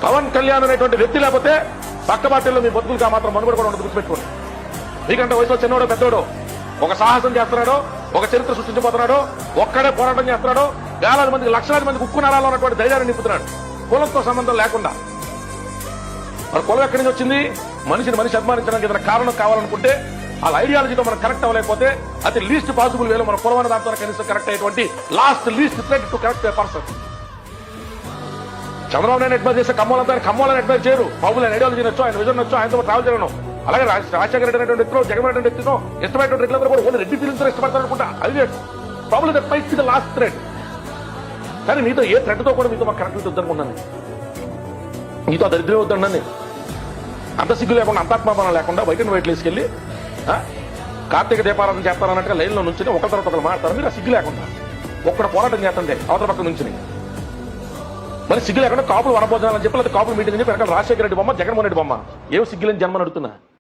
పవన్ కళ్యాణ్ అనేటువంటి వ్యక్తి లేకపోతే పక్క పార్టీల్లో మీ బతుకులుగా మాత్రం మనుగడ కూడా ఉండదు, గుర్తుపెట్టుకోండి. మీకంటే వయసులో చిన్నోడో పెద్దోడో ఒక సాహసం చేస్తున్నాడో, ఒక చరిత్ర సృష్టించబోతున్నాడో, ఒక్కడే పోరాటం చేస్తున్నాడో, వేలాది మందికి లక్షలాది మందికి ఉక్కు నరాల్లో ఉన్నటువంటి ధైర్యాన్ని నింపుతున్నాడు, కులంతో సంబంధం లేకుండా. మరి కులం ఎక్కడి నుంచి వచ్చింది? మనిషిని మనిషి అభిమానించడానికి ఏదైనా కారణం కావాలనుకుంటే వాళ్ళ ఐడియాలజీతో మనం కరెక్ట్ అవ్వలేకపోతే అతి లీస్ట్ పాసిబుల్ వేలో మన కులమైన దాంతో కనీసం కరెక్ట్ అయ్యేటువంటి last least thread to correct person. Chandrababu Naidu admire చేస్తే కమ్మోళ్ళని అడ్మైర్ చేయరు. బాబులని ఐడియాలజీ నచ్చో, ఆయన విజన్ నచ్చో, ఆయనతో ట్రావెల్ చేయడం. అలాగే రాజశేఖర రెడ్డి అనేటువంటి వ్యక్తిలో, జగన్మోహన్ రెడ్డి వ్యక్తితో ఇష్టమైనటువంటి రెడ్లందరూ కూడా ఓన్లీ రెడ్డి ఫీలింగ్తో ఇష్టపడతారు అనుకుంటా. అది problem that fight the last thread. కానీ మీతో ఏ థ్రెడ్తో కూడా మీతో మాకు కరెక్ట్ వద్దనుకున్నాను, మీతో దరిద్రం వద్దన్నాను. అంత సిగ్గు లేకుండా, అంతాత్మానం లేకుండా బయట బయటలు వేసుకెళ్ళి కార్తీక దీపారాధన చేస్తారన్నట్టుగా లైన్లో నుంచి ఒకరి తర్వాత ఒకరు మాట్లాడతారు. మీరు ఆ సిగ్గు లేకుండా ఒక్కడ పోరాటం చేస్తుంటే అవతల పక్క నుంచి మరి సిగ్గు లేకుండా కాపులు వనభోజనాలని చెప్పి, లేదా కాపులు మీటింగ్ అని చెప్పి వెనకాల రాజశేఖర రెడ్డి బొమ్మ, జగన్మోహన్ రెడ్డి బొమ్మ, ఏం సిగ్గులేని జన్మని అడుగుతున్నా.